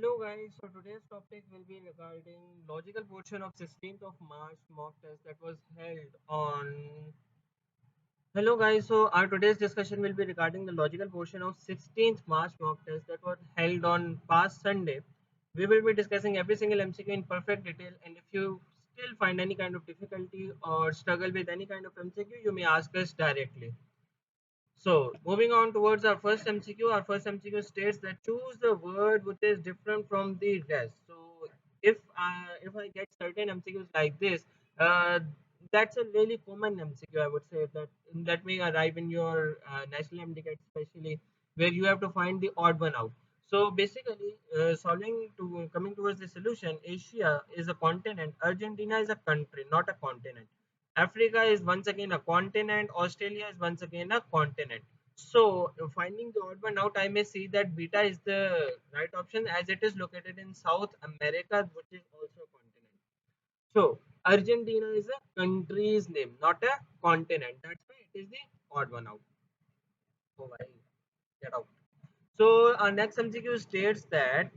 Hello guys, so today's topic will be regarding logical portion of 16th of March mock test that was held on. Hello guys, so our today's discussion will be regarding the logical portion of 16th March mock test that was held on past Sunday. We will be discussing every single MCQ in perfect detail, and if you still find any kind of difficulty or struggle with any kind of MCQ, you may ask us directly. So, moving on towards our first MCQ, our first MCQ states that choose the word which is different from the rest. So, if I get certain MCQs like this, uh, that's a really common MCQ. I would say that may arrive in your national MDCAT, especially where you have to find the odd one out. So basically, solving to coming towards the solution, Asia is a continent. Argentina is a country, not a continent. Africa is once again a continent. Australia is once again a continent. So, finding the odd one out, I may see that beta is the right option as it is located in South America, which is also a continent. So, Argentina is a country's name, not a continent. That's why it is the odd one out. Oh, I get out. So our next MCQ states that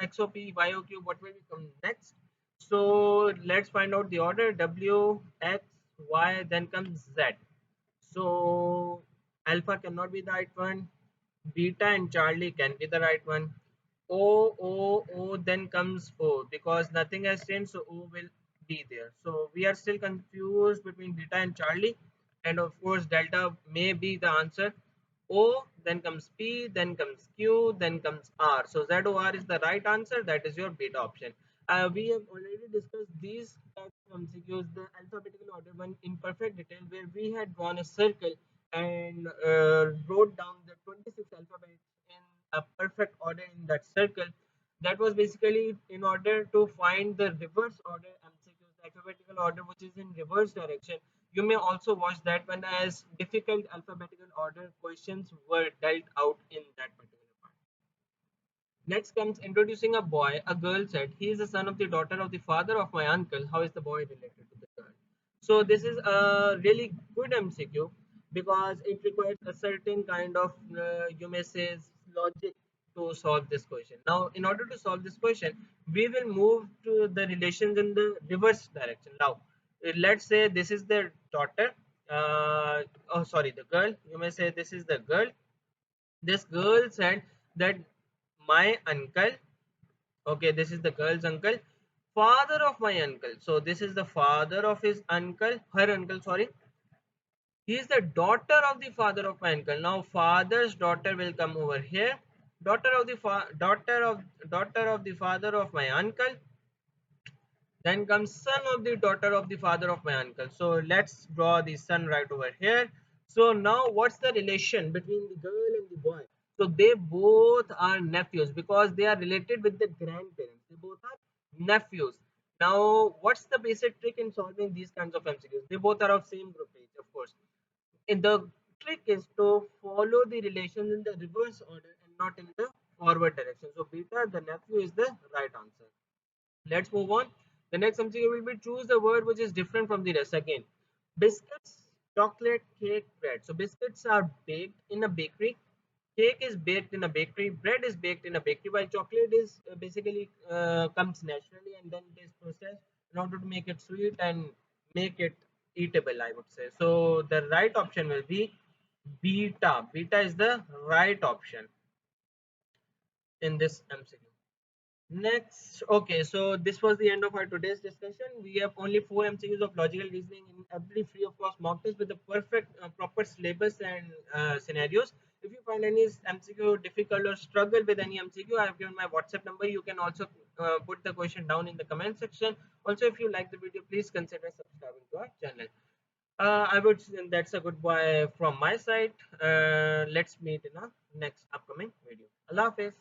WOOXOPYOQ, what will come next? So let's find out the order. W, X, Y, then comes Z. So alpha cannot be the right one. Beta and Charlie can be the right one. O, then comes O because nothing has changed, so O will be there. So we are still confused between beta and Charlie, and of course delta may be the answer. O, then comes P, then comes Q, then comes R. So ZOR is the right answer. That is your beta option. We have already discussed these types of MCQs, the alphabetical order one in perfect detail, where we had drawn a circle and wrote down the 26 alphabets in a perfect order in that circle. That was basically in order to find the reverse order MCQs, the alphabetical order which is in reverse direction. You may also watch that one as difficult alphabetical order questions were dealt out in that particular part. Next comes introducing a boy. A girl said, "He is the son of the daughter of the father of my uncle. How is the boy related to the girl?" So this is a really good MCQ because it requires a certain kind of, you may say, logic to solve this question. Now, in order to solve this question, we will move to the relations in the reverse direction. Now, let's say this is the daughter. Oh, sorry, the girl. You may say this is the girl. This girl said that my uncle, okay, this is the girl's uncle, father of my uncle. So this is the father of his uncle, her uncle, sorry. He is the daughter of the father of my uncle. Now father's daughter will come over here. Daughter of the father of my uncle. Then comes son of the daughter of the father of my uncle. So let's draw the son right over here. So now what's the relation between the girl and the boy? So they both are nephews because they are related with the grandparents. They both are nephews. Now what's the basic trick in solving these kinds of MCQs? They both are of same group age, of course. And the trick is to follow the relations in the reverse order and not in the forward direction. So beta, the nephew, is the right answer. Let's move on. The next MCQ will be choose the word which is different from the rest. Again, biscuits, chocolate, cake, bread. So biscuits are baked in a bakery. Cake is baked in a bakery. Bread is baked in a bakery. While chocolate is basically comes naturally and then it is processed in order to make it sweet and make it eatable, I would say. So the right option will be beta. Beta is the right option in this MCQ. Next, okay, so this was the end of our today's discussion. We have only 4 MCQs of logical reasoning in every free of cost mock test with the perfect proper syllabus and scenarios. If you find any MCQ difficult or struggle with any MCQ, I have given my WhatsApp number. You can also put the question down in the comment section. Also, if you like the video, please consider subscribing to our channel. I would say that's a goodbye from my side. Let's meet in a next upcoming video. Allah Hafiz.